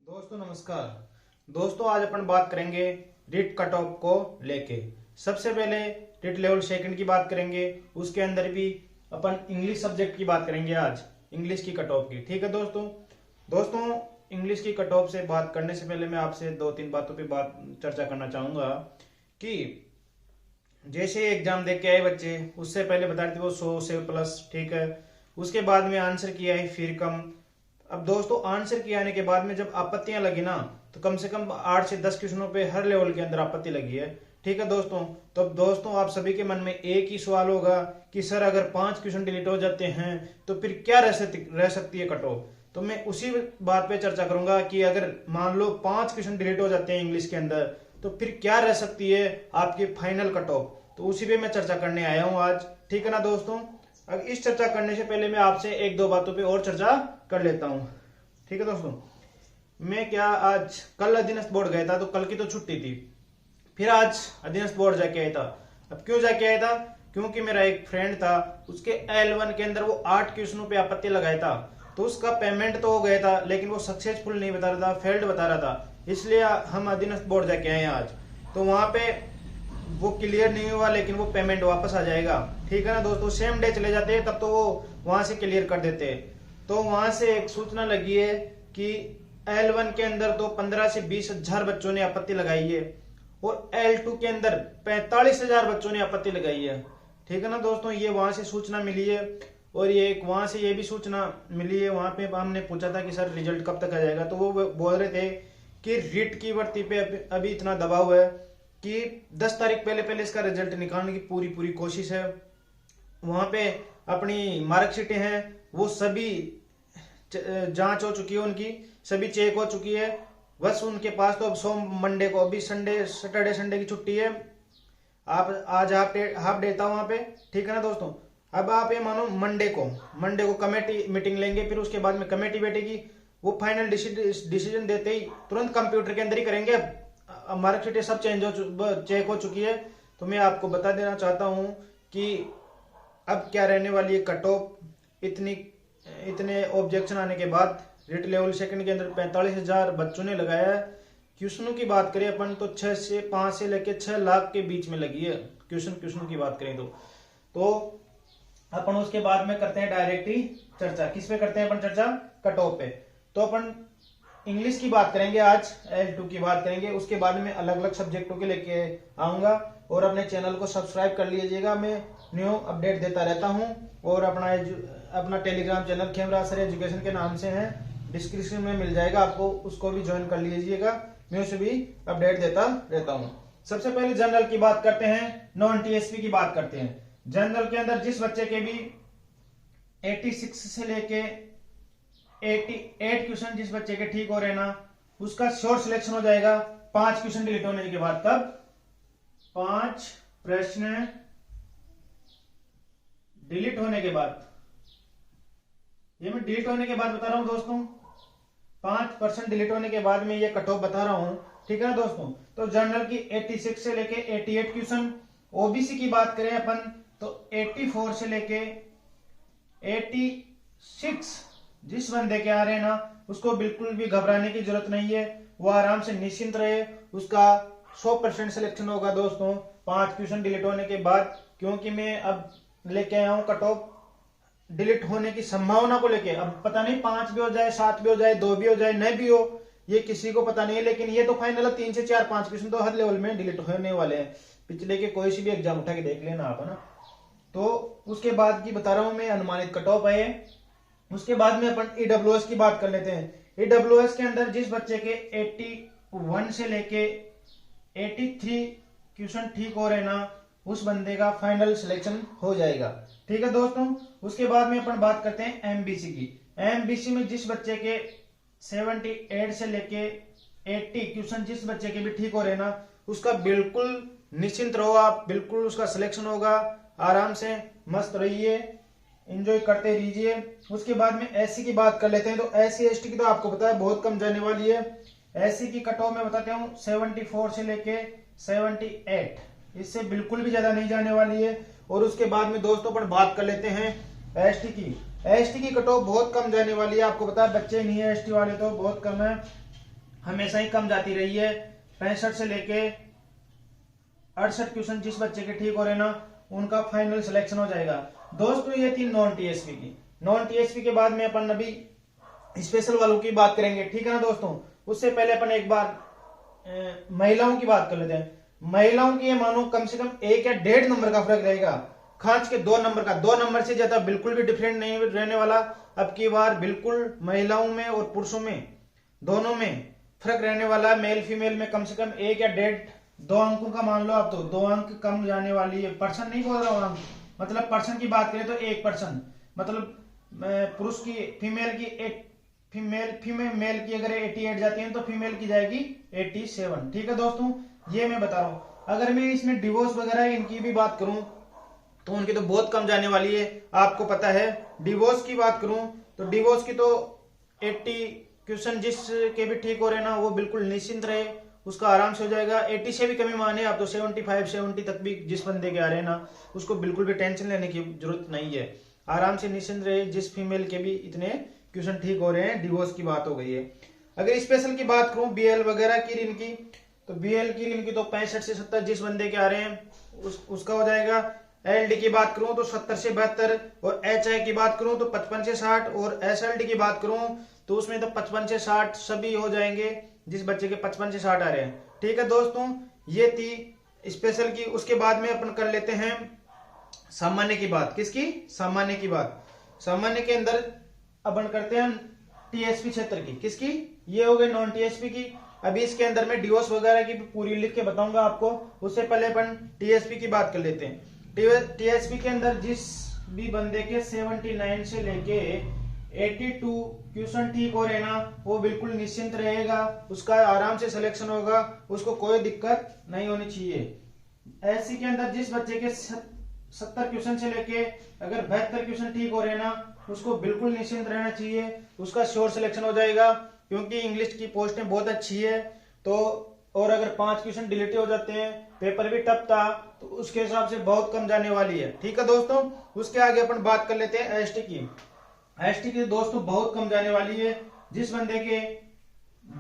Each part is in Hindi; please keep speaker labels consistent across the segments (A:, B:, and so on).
A: दोस्तों नमस्कार। दोस्तों आज अपन बात करेंगे रिट कट ऑफ को लेके। सबसे पहले रिट लेवल सेकंड की बात करेंगे, उसके अंदर भी अपन इंग्लिश सब्जेक्ट की बात करेंगे आज, इंग्लिश की कट ऑफ की। ठीक है दोस्तों इंग्लिश की कट ऑफ से बात करने से पहले मैं आपसे दो तीन बातों पे बात चर्चा करना चाहूंगा कि जैसे एग्जाम दे के आए बच्चे, उससे पहले बता रहे थे वो 100 से प्लस, ठीक है। उसके बाद में आंसर किया है फिर कम। अब दोस्तों आंसर किए आने के बाद में जब आपत्तियां लगी ना, तो कम से कम 8 से 10 क्वेश्चनों पे हर लेवल के अंदर आपत्ति लगी है। ठीक है दोस्तों। तो अब दोस्तों आप सभी के मन में एक ही सवाल होगा कि सर अगर 5 क्वेश्चन डिलीट हो जाते हैं तो फिर क्या रह सकती है कट ऑफ। तो मैं उसी बात पे चर्चा करूंगा कि अगर मान लो 5 क्वेश्चन डिलीट हो जाते हैं इंग्लिश के अंदर, तो फिर क्या रह सकती है आपकी फाइनल कट ऑफ। तो उसी पे मैं चर्चा करने आया हूं आज। ठीक है ना दोस्तों। अब इस चर्चा करने से पहले मैं आपसे एक दो बातों पे और चर्चा कर लेता हूं। ठीक है दोस्तों। मैं क्या आज कल अधीनस्थ बोर्ड गया था, तो कल की तो छुट्टी थी, फिर आज अधीनस्थ बोर्ड जाके आया था। अब क्यों जाके आया था? क्योंकि मेरा एक फ्रेंड था, उसके L1 के अंदर वो 8 क्वेश्चनों पे आपत्ति लगाया था। तो उसका पेमेंट तो हो गया था, लेकिन वो सक्सेसफुल नहीं बता रहा था, फेल्ड बता रहा था। इसलिए हम अधीनस्थ बोर्ड जाके आए हैं आज। तो वहां पे वो क्लियर नहीं हुआ, लेकिन वो पेमेंट वापस आ जाएगा। ठीक है ना दोस्तों। सेम डे चले जाते हैं तब तो वो वहां से क्लियर कर देते हैं। तो वहां से एक सूचना लगी है कि L1 के अंदर तो 15 से 20 हजार बच्चों ने आपत्ति लगाई है, और L2 के अंदर 45 हजार बच्चों ने आपत्ति लगाई है। ठीक है ना दोस्तों। ये वहां से सूचना मिली है। और ये एक वहां से ये भी सूचना मिली है, वहां पे हमने पूछा था कि सर रिजल्ट कब तक आ जाएगा, तो वो बोल रहे थे कि रिट की भर्ती पे अभी इतना दबाव है कि 10 तारीख पहले इसका रिजल्ट निकालने की पूरी कोशिश है। वहां पे अपनी मार्कशीटें हैं, वो सभी जांच हो चुकी है, उनकी सभी चेक हो चुकी है। बस उनके पास तो अब मंडे को, अभी सैटरडे संडे की छुट्टी है। आप आज हाफ डे था वहां पे। ठीक है ना दोस्तों। अब आप ये मानो मंडे को कमेटी मीटिंग लेंगे, फिर उसके बाद में कमेटी बैठेगी, वो फाइनल डिसीजन देते ही तुरंत कंप्यूटर के अंदर ही करेंगे। मार्कशीटें सब चेक हो चुकी है। तो मैं आपको बता देना चाहता हूं कि अब क्या रहने वाली है कट ऑफ। इतने ऑब्जेक्शन आने के बाद रिट लेवल सेकंड के अंदर 45 हजार बच्चों ने लगाया है। क्वेश्चनों की बात करें अपन तो 5 से लेकर 6 लाख के बीच में लगी है क्वेश्चन की बात करें तो अपन उसके बाद में करते हैं डायरेक्ट ही चर्चा। किस पे करते हैं अपन चर्चा? कट ऑफ पे। तो अपन इंग्लिश की बात करेंगे आज, L2 की बात करेंगे, उसके बाद में अलग अलग सब्जेक्टों के लेके आऊंगा। और अपने चैनल को सब्सक्राइब कर लीजिएगा, मैं न्यू अपडेट देता रहता हूं। और अपना Telegram channel Khemraj sir education के नाम से है, डिस्क्रिप्शन में मिल जाएगा आपको, उसको भी ज्वाइन कर लीजिएगा। मैं उसे भी अपडेट देता रहता हूं। सबसे पहले जनरल की बात करते हैं, नॉन TSP की बात करते हैं। जनरल के अंदर जिस बच्चे के भी 86 से लेके 88 क्वेश्चन जिस बच्चे के ठीक हो रहे ना, उसका श्योर सिलेक्शन हो जाएगा 5 क्वेश्चन डिलीट होने के बाद। कब? 5 प्रश्न डिलीट होने के बाद। ये मैं डिलीट होने के बाद बता रहा हूं दोस्तों, 5% डिलीट होने के बाद में ये कट ऑफ बता रहा हूं। ठीक है ना दोस्तों। तो जनरल की 86 से लेके 88 क्वेश्चन। ओबीसी की बात करें अपन तो 84 से लेके 86 जिस बंदे के आ रहे हैं ना, उसको बिल्कुल भी घबराने की जरूरत नहीं है, वो आराम से निश्चिंत रहे। उसका 100% सिलेक्शन होगा दोस्तों 5 क्वेश्चन डिलीट होने के बाद। क्योंकि मैं अब लेके आया हूं कट ऑफ डिलीट होने की संभावना को लेके। अब पता नहीं 5 भी हो जाए, 7 भी हो जाए, 2 भी हो जाए, नहीं भी हो, ये किसी को पता नहीं है। लेकिन ये तो फाइनल है 3 से 4 5 क्वेश्चन तो हर लेवल में डिलीट होने वाले हैं। पिछले के कोई सी भी एग्जाम उठा के देख लेना आप, है ना। तो उसके बाद की बता रहा हूं मैं, अनुमानित कट ऑफ है। उसके बाद में अपन EWS की बात कर लेते हैं। EWS के अंदर जिस बच्चे के 81 से लेके 83 क्वेश्चन ठीक हो रहे ना, उस बंदे का फाइनल सिलेक्शन हो जाएगा। ठीक है दोस्तों। उसके बाद में अपन बात करते हैं MBC की। MBC में जिस बच्चे के 78 से लेके 80 क्वेश्चन जिस बच्चे के भी ठीक हो रहे ना, उसका बिल्कुल निश्चिंत रहो आप, बिल्कुल उसका सिलेक्शन होगा। आराम से मस्त रहिए, एंजॉय करते रहिए। उसके बाद में SC की बात कर लेते हैं। तो SC ST की तो आपको पता है बहुत कम जाने वाली है। SC की कट ऑफ में बताते हूँ 74 से लेके 78, इससे बिल्कुल भी ज्यादा नहीं जाने वाली है। और उसके बाद में दोस्तों पर बात कर लेते हैं ST की। ST की कट ऑफ बहुत कम जाने वाली है, आपको पता है बच्चे नहीं है ST वाले तो बहुत कम है। हमेशा ही कम जाती रही है। 65 से लेके 68 क्वेश्चन जिस बच्चे के ठीक हो रहे ना उनका फाइनल सिलेक्शन हो जाएगा। दोस्तों ये थी नॉन टीएसपी की। नॉन टीएसपी के बाद में अपन अभी स्पेशल वालों की बात करेंगे, ठीक है ना दोस्तों। उससे पहले अपन एक बार महिलाओं की बात कर लेते हैं। महिलाओं की ये मानो कम से कम 1 या 1.5 नंबर का फर्क रहेगा, खास के 2 नंबर का। 2 नंबर से ज्यादा बिल्कुल भी डिफरेंट नहीं रहने वाला। अब की बार बिल्कुल महिलाओं में और पुरुषों में दोनों में फर्क रहने वाला। मेल फीमेल में कम से कम 1 या 1.5-2 अंकों का मान लो आप, तो 2 अंक कम जाने वाली है। पर्सन नहीं बोल रहा हूं अंक, मतलब पर्सन की बात करें तो 1%, मतलब पुरुष की फीमेल की मेल की अगर 88 जाती है तो फीमेल की जाएगी 87। ठीक है दोस्तों, ये मैं बता रहा हूं। अगर मैं इसमें डिवोर्स वगैरह इनकी भी बात करूं तो उनकी तो बहुत कम जाने वाली है, आपको पता है। डिवोर्स की बात करूं तो डिवोर्स की तो 80 क्वेश्चन जिसके भी ठीक हो रहे ना वो बिल्कुल निश्चिंत रहे, उसका आराम से हो जाएगा। 80 से भी कमी माने आप तो 75-70 तक भी जिस बंदे के आ रहे हैं ना उसको बिल्कुल भी टेंशन लेने की जरूरत नहीं है। आराम से निश्चिंत रहे, जिस फीमेल के भी इतने क्वेश्चन ठीक हो रहे हैं। डिवोर्स की बात हो गई है। अगर स्पेशल की बात करूं बीएल वगैरह की इनकी, तो बीएल की इनकी तो 65 से 70 जिस बंदे के आ रहे हैं उसका हो जाएगा। एलडी की बात करूं तो 70 से 72, और एचआई की बात करूं तो 55 से 60, और एसएलडी की बात करूं तो उसमें तो 55 से 60 सभी हो जाएंगे जिस बच्चे के 55 से 60 आ रहे हैं। ठीक है दोस्तों, ये थी स्पेशल की। उसके बाद में अपन कर लेते हैं सामान्य की बात। किसकी? सामान्य की बात। सामान्य के अंदर अपन करते हैं टीएसपी क्षेत्र की। किसकी? ये हो गई नॉन टीएसपी की। अभी इसके अंदर में डिवोर्स वगैरह की पूरी लिख के बताऊंगा आपको, उससे पहले अपन टीएसपी की बात कर लेते हैं। टीएसपी के अंदर जिस भी बंदे के 79 से लेके 82 क्वेश्चन ठीक हो रहे ना वो बिल्कुल निश्चिंत रहेगा, उसका आराम से सिलेक्शन होगा, उसको कोई दिक्कत नहीं होनी चाहिए। एससी के अंदर जिस बच्चे के 70 क्वेश्चन से लेके अगर 72 क्वेश्चन ठीक हो रहे ना उसको बिल्कुल निश्चिंत रहना चाहिए, उसका श्योर सिलेक्शन हो जाएगा, क्योंकि इंग्लिश की पोस्टें बहुत अच्छी है। तो और अगर 5 क्वेश्चन डिलीट हो जाते हैं, पेपर भी टफ था, तो उसके हिसाब से बहुत कम जाने वाली है। ठीक है दोस्तों, उसके आगे अपन बात कर लेते हैं एसटी की। एसटी की दोस्तों बहुत कम जाने वाली है। जिस बंदे के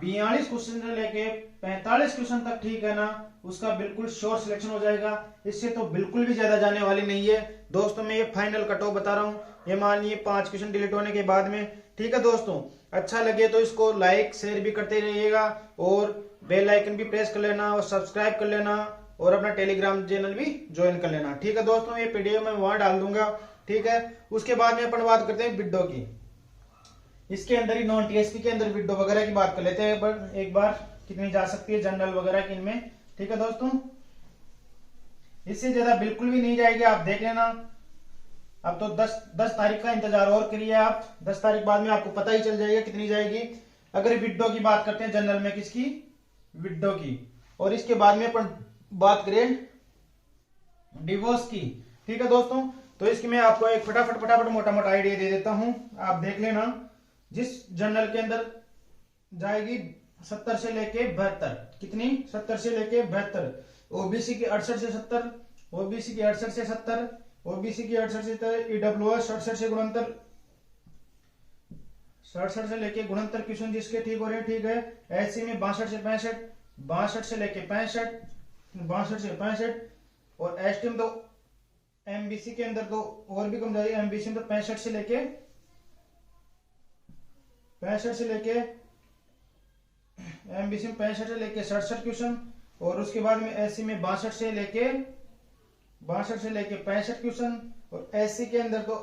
A: 42 क्वेश्चन से लेके 45 क्वेश्चन तक ठीक है ना उसका बिल्कुल श्योर सिलेक्शन हो जाएगा। इससे तो बिल्कुल भी ज्यादा जाने वाली नहीं है दोस्तों। मैं ये फाइनल कट ऑफ बता रहा हूँ, ये मानिए 5 क्वेश्चन डिलीट होने के बाद में। ठीक है दोस्तों, अच्छा लगे तो इसको लाइक शेयर भी करते रहिएगा, और बेल आइकन भी प्रेस कर लेना, और सब्सक्राइब कर लेना, और अपना टेलीग्राम चैनल भी ज्वाइन कर लेना। ठीक है दोस्तों, ये पीडीएफ मैं वहां डाल दूंगा। ठीक है, उसके बाद में अपन बात करते हैं विडो की। इसके अंदर ही नॉन टीएसपी के अंदर विडो वगैरह की बात कर लेते हैं एक बार कितनी जा सकती है जनरल वगैरह की इनमें। ठीक है दोस्तों, इससे ज्यादा बिल्कुल भी नहीं जाएगी, आप देख लेना। अब तो 10 तारीख का इंतजार और करिए आप, 10 तारीख बाद में आपको पता ही चल जाएगा कितनी जाएगी। अगर विडो की बात करते हैं जनरल में, किसकी? विडो की। और इसके बाद में अपन बात करें डिवोर्स की। ठीक है दोस्तों, तो इसकी मैं आपको एक फटाफट मोटा मोटा आइडिया दे देता हूं, आप देख लेना। जिस जनरल के अंदर जाएगी 70 से लेके 72, कितनी? 70 से लेके 72। ओबीसी की 68 से 70, ओबीसी की 68 से 70, ओबीसी की 68 से 70, ईडब्ल्यूएस 67 से 69, 67 से लेके 69 क्वेश्चन जिसके ठीक हो रहे हैं। ठीक है, एससी में 62 से 65, 62 से लेके 65, 62 से 65, और एसटी में तो एमबीसी के अंदर तो और भी कम जाएगी। एमबीसी में तो 65 से लेके 67 क्वेश्चन, और उसके बाद में एससी में 62 से लेके 65 क्वेश्चन, और एससी के अंदर तो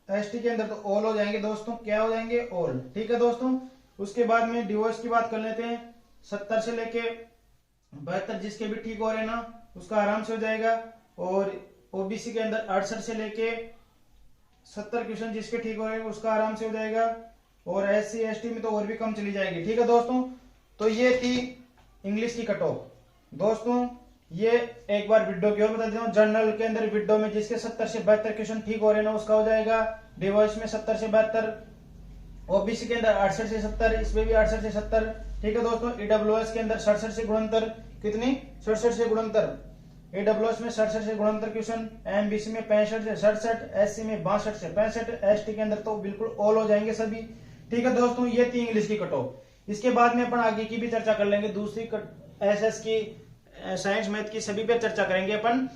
A: एसटी के अंदर तो ऑल हो जाएंगे दोस्तों। क्या हो जाएंगे? ऑल। ठीक है दोस्तों, उसके बाद में डिवोर्स की बात कर लेते हैं। 70 से लेके 72 जिसके भी ठीक हो रहे हैं ना उसका आराम से हो जाएगा, और ओबीसी के अंदर 68 से लेके 70 क्वेश्चन जिसके ठीक हो रहे हैं उसका आराम से हो जाएगा, और एससी एसटी में तो और भी कम चली जाएगी। ठीक है दोस्तों, तो ये थी इंग्लिश की कट ऑफ दोस्तों। ये एक बार विडो की और बता देता हूँ। जनरल के अंदर विडो में जिसके 70 से 72 क्वेश्चन ठीक हो रहे हैं ना उसका हो जाएगा। डिवोर्स में 70 से 72, ओबीसी के अंदर 68 से 70, इसमें भी 68 से 70। ठीक है दोस्तों, ईडब्ल्यूएस के अंदर 67 से 69, कितनी? 67 से 69, ईडब्ल्यूएस में 67 से 69 क्वेश्चन, एमबीसी में 65 से 67, एससी में 62 से 65, एसटी के अंदर तो बिल्कुल ऑल हो जाएंगे सभी। ठीक है दोस्तों, ये थी इंग्लिश की कट ऑफ। इसके बाद में अपन आगे की भी चर्चा कर लेंगे, दूसरी एसएस की, साइंस मैथ की, सभी पे चर्चा करेंगे अपन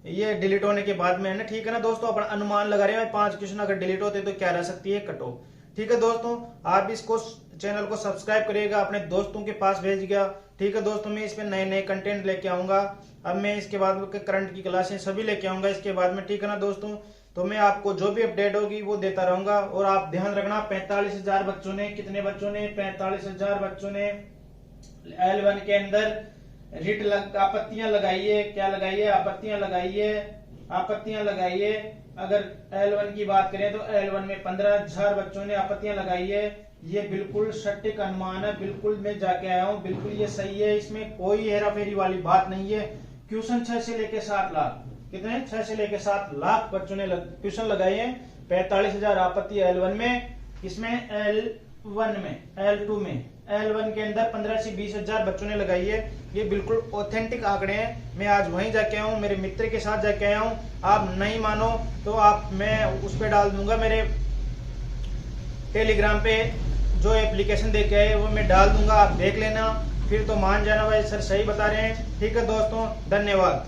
A: ये डिलीट होने के बाद में, है ना। ठीक है ना दोस्तों, अपन अनुमान लगा रहे हैं 5 क्वेश्चन अगर डिलीट होते तो क्या रह सकती है कट ऑफ। ठीक है दोस्तों, आप इसको चैनल को सब्सक्राइब करिएगा, अपने दोस्तों के पास भेजिएगा। ठीक है दोस्तों, मैं इस पे नए नए कंटेंट लेके आऊंगा। अब मैं इसके बाद करंट की क्लासें सभी लेके आऊंगा इसके बाद में। ठीक है ना दोस्तों, तो मैं आपको जो भी अपडेट होगी वो देता रहूंगा। और आप ध्यान रखना, 45,000 बच्चों ने, कितने बच्चों ने, 45,000 बच्चों ने L1 के अंदर रिट आपत्तियां लगाइए। क्या लगाइए? आपत्तियां लगाइए, आपत्तियां लगाइए। अगर L1 की बात करें तो L1 में 15,000 बच्चों ने आपत्तियां लगाई है। ये बिल्कुल सटीक अनुमान है, बिल्कुल मैं जाके आया हूँ, बिल्कुल ये सही है, इसमें कोई हेरा फेरी वाली बात नहीं है। क्वेश्चन 6 से लेके 7 लाख, कितने, 6 से लेके 7 लाख बच्चों ने क्वेश्चन लगाए हैं। 45,000 आपत्ति L1 में, इसमें L1 में, L2 में, L1 के अंदर 15 से 20,000 बच्चों ने लगाई है। ये बिल्कुल ऑथेंटिक आंकड़े हैं। मैं आज वहीं जाके आया हूँ, मेरे मित्र के साथ जाके आया हूँ। आप नहीं मानो तो मैं उस पर डाल दूंगा, मेरे टेलीग्राम पे जो एप्लीकेशन दे के आए वो मैं डाल दूंगा, आप देख लेना, फिर तो मान जाना भाई सर सही बता रहे हैं। ठीक है दोस्तों, धन्यवाद।